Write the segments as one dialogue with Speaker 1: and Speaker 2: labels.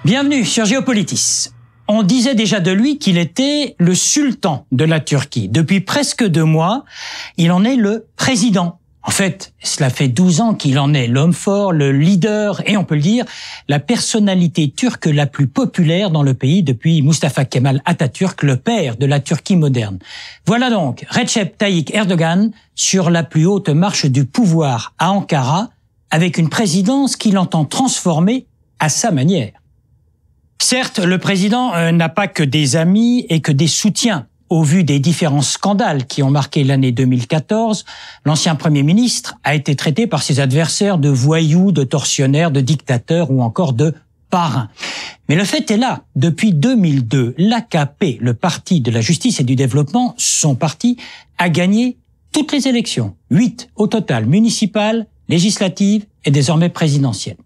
Speaker 1: Bienvenue sur Géopolitis. On disait déjà de lui qu'il était le sultan de la Turquie. Depuis presque 2 mois, il en est le président. En fait, cela fait 12 ans qu'il en est l'homme fort, le leader et on peut le dire, la personnalité turque la plus populaire dans le pays depuis Mustafa Kemal Atatürk, le père de la Turquie moderne. Voilà donc Recep Tayyip Erdogan sur la plus haute marche du pouvoir à Ankara, avec une présidence qu'il entend transformer à sa manière. Certes, le président n'a pas que des amis et que des soutiens. Au vu des différents scandales qui ont marqué l'année 2014, l'ancien Premier ministre a été traité par ses adversaires de voyous, de tortionnaires, de dictateurs ou encore de parrains. Mais le fait est là, depuis 2002, l'AKP, le Parti de la Justice et du Développement, son parti, a gagné toutes les élections, 8 au total, municipales, législatives et désormais présidentielles.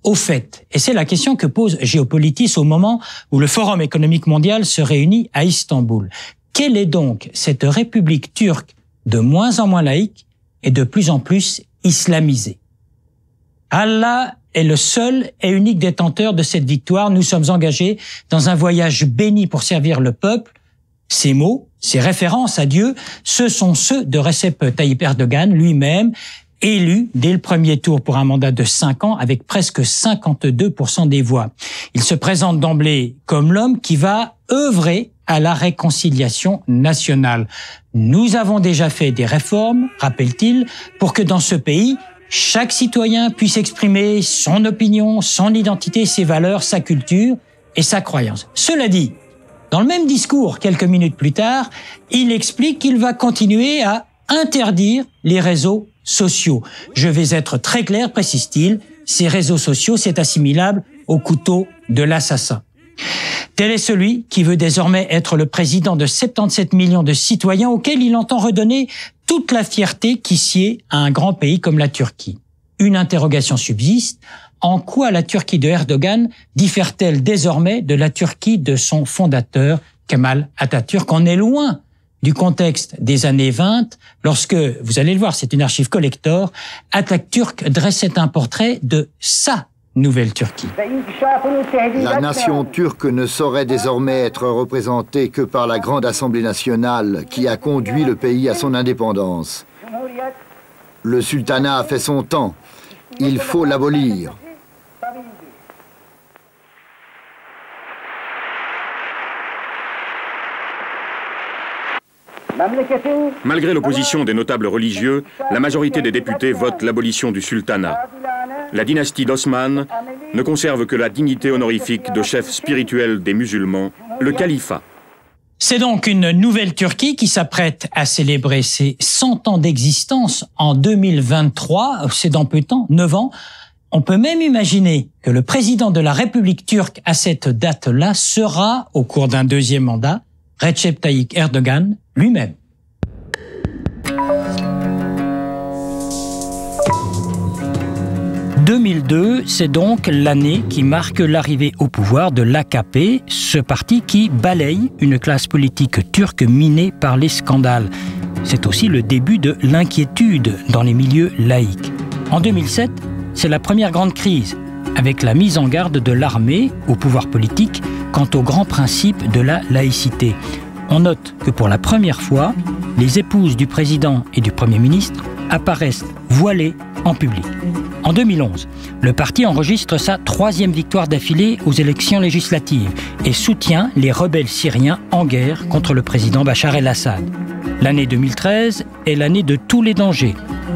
Speaker 1: Au fait, et c'est la question que pose Géopolitis au moment où le Forum économique mondial se réunit à Istanbul. Quelle est donc cette république turque de moins en moins laïque et de plus en plus islamisée? Allah est le seul et unique détenteur de cette victoire. Nous sommes engagés dans un voyage béni pour servir le peuple. Ces mots, ces références à Dieu, ce sont ceux de Recep Tayyip Erdogan lui-même, élu dès le premier tour pour un mandat de 5 ans avec presque 52% des voix. Il se présente d'emblée comme l'homme qui va œuvrer à la réconciliation nationale. Nous avons déjà fait des réformes, rappelle-t-il, pour que dans ce pays, chaque citoyen puisse exprimer son opinion, son identité, ses valeurs, sa culture et sa croyance. Cela dit, dans le même discours, quelques minutes plus tard, il explique qu'il va continuer à interdire les réseaux sociaux. Je vais être très clair, précise-t-il, ces réseaux sociaux, c'est assimilable au couteau de l'assassin. Tel est celui qui veut désormais être le président de 77 millions de citoyens auxquels il entend redonner toute la fierté qui sied à un grand pays comme la Turquie. Une interrogation subsiste. En quoi la Turquie de Erdogan diffère-t-elle désormais de la Turquie de son fondateur, Kemal Atatürk? On est loin du contexte des années 20, lorsque, vous allez le voir, c'est une archive collector, Atatürk dressait un portrait de sa nouvelle Turquie.
Speaker 2: La nation turque ne saurait désormais être représentée que par la grande assemblée nationale qui a conduit le pays à son indépendance. Le sultanat a fait son temps. Il faut l'abolir.
Speaker 3: Malgré l'opposition des notables religieux, la majorité des députés vote l'abolition du sultanat. La dynastie d'Osman ne conserve que la dignité honorifique de chef spirituel des musulmans, le califat.
Speaker 1: C'est donc une nouvelle Turquie qui s'apprête à célébrer ses 100 ans d'existence en 2023, c'est dans peu de temps, 9 ans. On peut même imaginer que le président de la République turque à cette date-là sera, au cours d'un deuxième mandat, Recep Tayyip Erdogan lui-même. « 2002, c'est donc l'année qui marque l'arrivée au pouvoir de l'AKP, ce parti qui balaye une classe politique turque minée par les scandales. C'est aussi le début de l'inquiétude dans les milieux laïques. En 2007, c'est la première grande crise, avec la mise en garde de l'armée au pouvoir politique quant aux grands principes de la laïcité. On note que pour la première fois, les épouses du président et du Premier ministre apparaissent voilées en public. En 2011, le parti enregistre sa 3e victoire d'affilée aux élections législatives et soutient les rebelles syriens en guerre contre le président Bachar el-Assad. L'année 2013 est l'année de tous les dangers.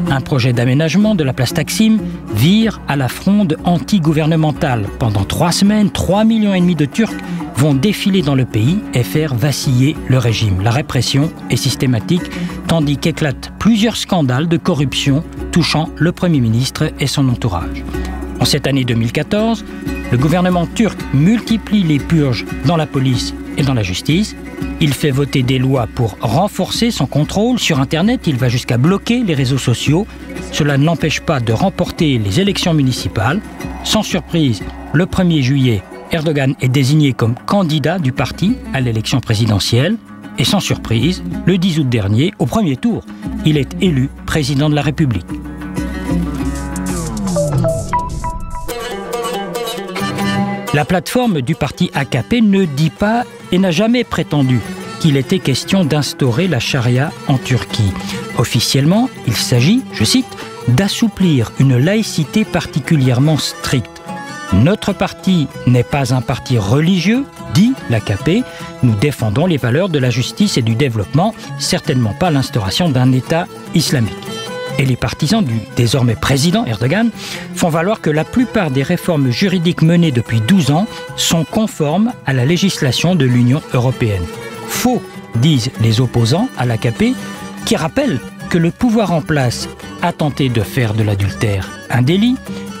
Speaker 1: Un projet d'aménagement de la place Taksim vire à la fronde anti-gouvernementale. Pendant 3 semaines, 3,5 millions de Turcs vont défiler dans le pays et faire vaciller le régime. La répression est systématique, tandis qu'éclatent plusieurs scandales de corruption touchant le Premier ministre et son entourage. En cette année 2014, le gouvernement turc multiplie les purges dans la police et dans la justice. Il fait voter des lois pour renforcer son contrôle sur Internet. Il va jusqu'à bloquer les réseaux sociaux. Cela ne l'empêche pas de remporter les élections municipales. Sans surprise, le 1er juillet, Erdogan est désigné comme candidat du parti à l'élection présidentielle. Et sans surprise, le 10 août dernier, au premier tour, il est élu président de la République. La plateforme du parti AKP ne dit pas et n'a jamais prétendu qu'il était question d'instaurer la charia en Turquie. Officiellement, il s'agit, je cite, d'assouplir une laïcité particulièrement stricte. Notre parti n'est pas un parti religieux, dit l'AKP. Nous défendons les valeurs de la justice et du développement, certainement pas l'instauration d'un État islamique. Et les partisans du désormais président Erdogan font valoir que la plupart des réformes juridiques menées depuis 12 ans sont conformes à la législation de l'Union européenne. Faux, disent les opposants à l'AKP, qui rappellent que le pouvoir en place a tenté de faire de l'adultère un délit,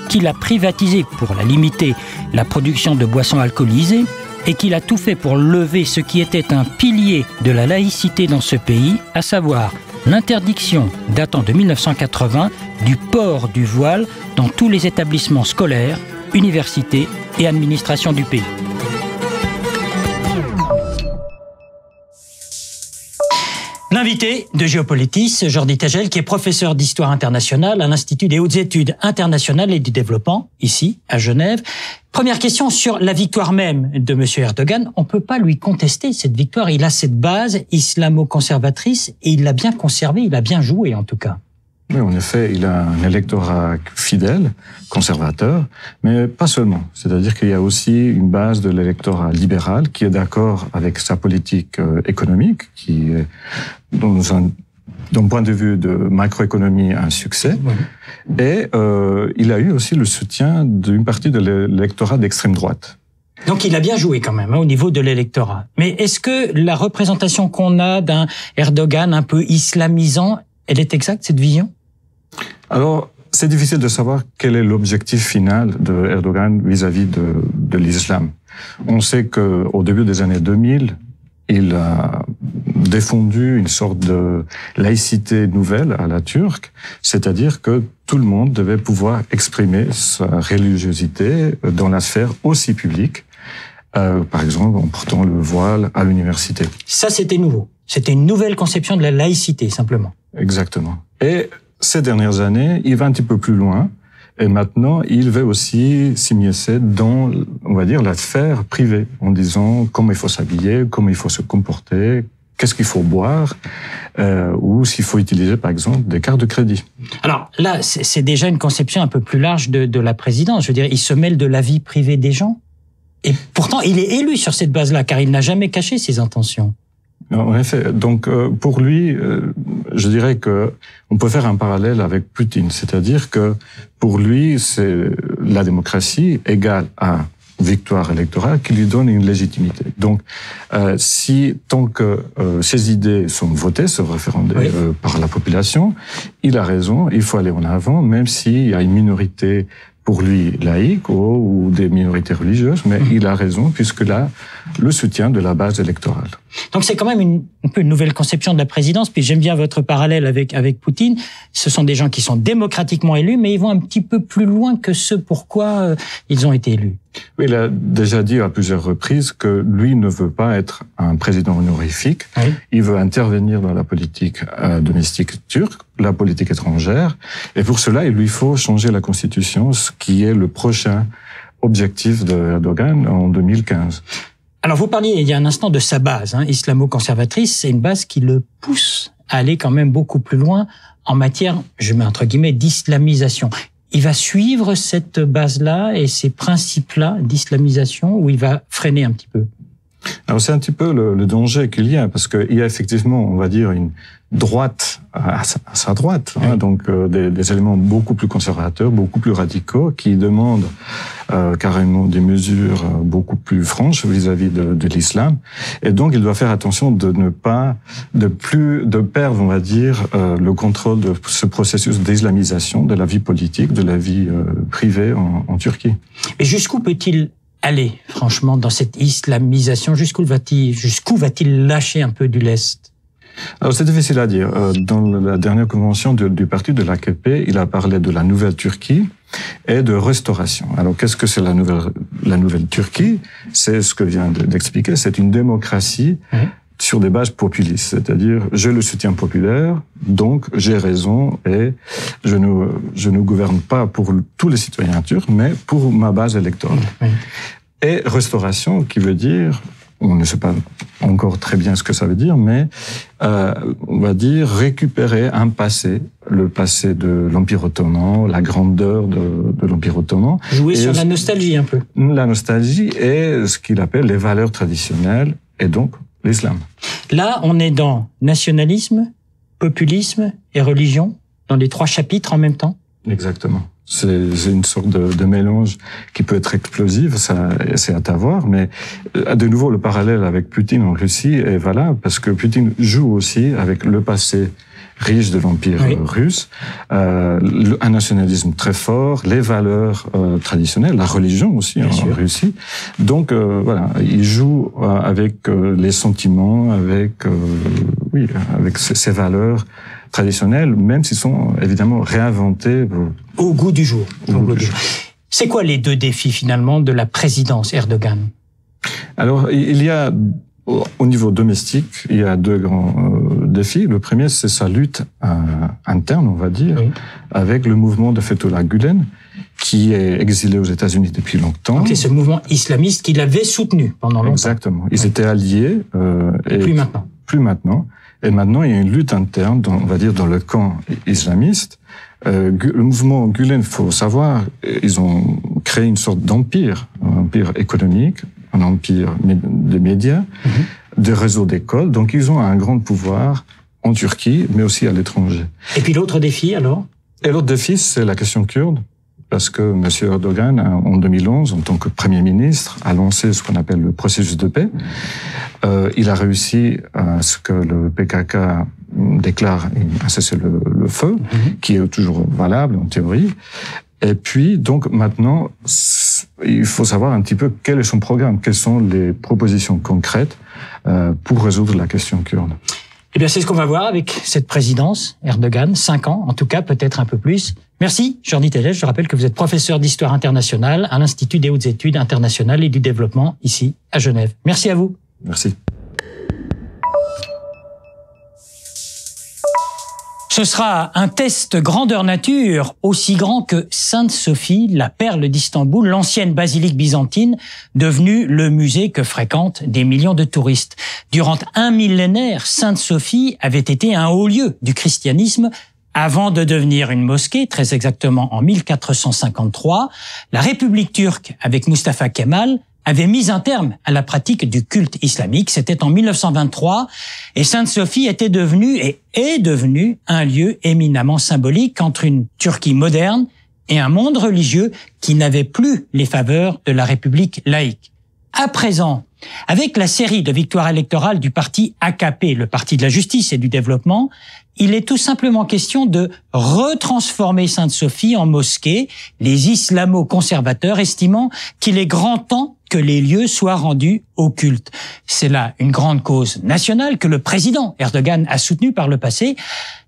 Speaker 1: qu'il a privatisé pour la limiter la production de boissons alcoolisées et qu'il a tout fait pour lever ce qui était un pilier de la laïcité dans ce pays, à savoir l'interdiction datant de 1980 du port du voile dans tous les établissements scolaires, universités et administrations du pays. L'invité de Géopolitis, Jordi Tegel, qui est professeur d'histoire internationale à l'Institut des hautes études internationales et du développement, ici, à Genève. Première question sur la victoire même de M. Erdogan. On ne peut pas lui contester cette victoire. Il a cette base islamo-conservatrice et il l'a bien conservée, il a bien joué en tout cas.
Speaker 4: Oui, en effet, il a un électorat fidèle, conservateur, mais pas seulement. C'est-à-dire qu'il y a aussi une base de l'électorat libéral qui est d'accord avec sa politique économique, qui est, d'un point de vue de macroéconomie, un succès. Oui. Et il a eu aussi le soutien d'une partie de l'électorat d'extrême droite.
Speaker 1: Donc il a bien joué quand même au niveau de l'électorat. Mais est-ce que la représentation qu'on a d'un Erdogan un peu islamisant, elle est exacte, cette vision ?
Speaker 4: Alors, c'est difficile de savoir quel est l'objectif final de Erdogan vis-à-vis de l'islam. On sait qu'au début des années 2000, il a défendu une sorte de laïcité nouvelle à la turque, c'est-à-dire que tout le monde devait pouvoir exprimer sa religiosité dans la sphère aussi publique, par exemple en portant le voile à l'université.
Speaker 1: Ça, c'était nouveau. C'était une nouvelle conception de la laïcité, simplement.
Speaker 4: Exactement. Et ces dernières années, il va un petit peu plus loin. Et maintenant, il veut aussi s'immiscer dans, on va dire, la sphère privée, en disant comment il faut s'habiller, comment il faut se comporter, qu'est-ce qu'il faut boire, ou s'il faut utiliser, par exemple, des cartes de crédit.
Speaker 1: Alors là, c'est déjà une conception un peu plus large de la présidence. Je veux dire, il se mêle de la vie privée des gens. Et pourtant, il est élu sur cette base-là, car il n'a jamais caché ses intentions.
Speaker 4: En effet. Donc, pour lui, je dirais que on peut faire un parallèle avec Poutine. C'est-à-dire que pour lui, c'est la démocratie égale à victoire électorale qui lui donne une légitimité. Donc, si tant que ces idées sont votées, sont référendées oui. Par la population, il a raison, il faut aller en avant, même s'il y a une minorité pour lui laïque ou des minorités religieuses, mais il a raison puisque là, le soutien de la base électorale.
Speaker 1: Donc c'est quand même un peu une nouvelle conception de la présidence, puis j'aime bien votre parallèle avec Poutine. Ce sont des gens qui sont démocratiquement élus, mais ils vont un petit peu plus loin que ce pourquoi ils ont été élus.
Speaker 4: Oui, il a déjà dit à plusieurs reprises que lui ne veut pas être un président honorifique. Oui. Il veut intervenir dans la politique domestique turque, la politique étrangère, et pour cela, il lui faut changer la constitution, ce qui est le prochain objectif de Erdogan en 2015.
Speaker 1: Alors vous parliez il y a un instant de sa base islamo-conservatrice, c'est une base qui le pousse à aller quand même beaucoup plus loin en matière, je mets entre guillemets, d'islamisation. Il va suivre cette base-là et ces principes-là d'islamisation ou il va freiner un petit peu?
Speaker 4: Alors c'est un petit peu le danger qu'il y a, parce qu'il y a effectivement, on va dire, une droite à sa droite, oui. Donc des éléments beaucoup plus conservateurs, beaucoup plus radicaux, qui demandent carrément des mesures beaucoup plus franches vis-à-vis de l'islam. Et donc il doit faire attention de ne pas, de perdre, on va dire, le contrôle de ce processus d'islamisation de la vie politique, de la vie privée en Turquie.
Speaker 1: Et jusqu'où peut-il aller, franchement, dans cette islamisation? Jusqu'où va-t-il lâcher un peu du lest?
Speaker 4: Alors, c'est difficile à dire. Dans la dernière convention du parti de l'AKP, il a parlé de la nouvelle Turquie et de restauration. Alors, qu'est-ce que c'est la nouvelle Turquie? C'est ce que vient d'expliquer. C'est une démocratie sur des bases populistes. C'est-à-dire, j'ai le soutien populaire, donc j'ai raison et je ne gouverne pas pour tous les citoyens turcs, mais pour ma base électorale. Oui. Et restauration, qui veut dire, on ne sait pas encore très bien ce que ça veut dire, mais on va dire récupérer un passé, le passé de l'Empire ottoman, la grandeur de l'Empire ottoman.
Speaker 1: Jouer sur la nostalgie un peu.
Speaker 4: La nostalgie et ce qu'il appelle les valeurs traditionnelles, et donc l'islam.
Speaker 1: Là, on est dans nationalisme, populisme et religion, dans les 3 chapitres en même temps.
Speaker 4: Exactement. C'est une sorte de mélange qui peut être explosif, ça, c'est à voir, mais de nouveau, le parallèle avec Poutine en Russie est valable, parce que Poutine joue aussi avec le passé riche de l'Empire russe, un nationalisme très fort, les valeurs traditionnelles, la religion aussi en Russie. Donc voilà, il joue avec les sentiments, avec ces valeurs traditionnels, même s'ils sont évidemment réinventés
Speaker 1: au goût du jour. C'est quoi les 2 défis finalement de la présidence Erdogan?
Speaker 4: Alors, il y a au niveau domestique, il y a 2 grands défis. Le premier, c'est sa lutte interne, on va dire, avec le mouvement de Fethullah Gülen, qui est exilé aux États-Unis depuis longtemps.
Speaker 1: Donc c'est ce mouvement islamiste qu'il avait soutenu pendant longtemps.
Speaker 4: Exactement. Ils étaient alliés. Et plus maintenant. Et maintenant, il y a une lutte interne, on va dire, dans le camp islamiste. Le mouvement Gülen, faut savoir, ils ont créé une sorte d'empire, un empire économique, un empire de médias, de réseaux d'écoles. Donc, ils ont un grand pouvoir en Turquie, mais aussi à l'étranger.
Speaker 1: Et puis l'autre défi, alors?
Speaker 4: Et l'autre défi, c'est la question kurde. Parce que M. Erdogan, en 2011, en tant que Premier ministre, a lancé ce qu'on appelle le processus de paix. Il a réussi à ce que le PKK déclare un cessez-le-feu, qui est toujours valable en théorie. Et puis, donc, maintenant, il faut savoir un petit peu quel est son programme, quelles sont les propositions concrètes pour résoudre la question kurde.
Speaker 1: Eh bien, c'est ce qu'on va voir avec cette présidence, Erdogan, 5 ans, en tout cas, peut-être un peu plus. Merci, Jordi Teles. Je rappelle que vous êtes professeur d'histoire internationale à l'Institut des hautes études internationales et du développement, ici, à Genève. Merci à vous.
Speaker 4: Merci.
Speaker 1: Ce sera un test grandeur nature aussi grand que Sainte-Sophie, la perle d'Istanbul, l'ancienne basilique byzantine, devenue le musée que fréquentent des millions de touristes. Durant un millénaire, Sainte-Sophie avait été un haut lieu du christianisme. Avant de devenir une mosquée, très exactement en 1453, la République turque, avec Mustafa Kemal, avait mis un terme à la pratique du culte islamique. C'était en 1923 et Sainte-Sophie était devenue et est devenue un lieu éminemment symbolique entre une Turquie moderne et un monde religieux qui n'avait plus les faveurs de la République laïque. À présent, avec la série de victoires électorales du parti AKP, le parti de la justice et du développement, il est tout simplement question de retransformer Sainte-Sophie en mosquée, les islamo-conservateurs estimant qu'il est grand temps que les lieux soient rendus au culte. C'est là une grande cause nationale que le président Erdogan a soutenue par le passé.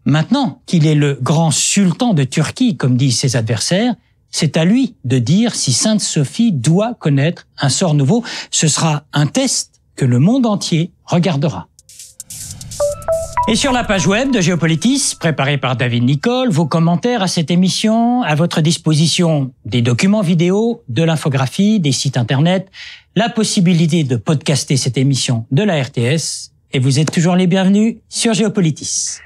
Speaker 1: Maintenant qu'il est le grand sultan de Turquie, comme disent ses adversaires, c'est à lui de dire si Sainte-Sophie doit connaître un sort nouveau. Ce sera un test que le monde entier regardera. Et sur la page web de Géopolitis, préparée par David Nicole, vos commentaires à cette émission, à votre disposition des documents vidéo, de l'infographie, des sites internet, la possibilité de podcaster cette émission de la RTS, et vous êtes toujours les bienvenus sur Géopolitis.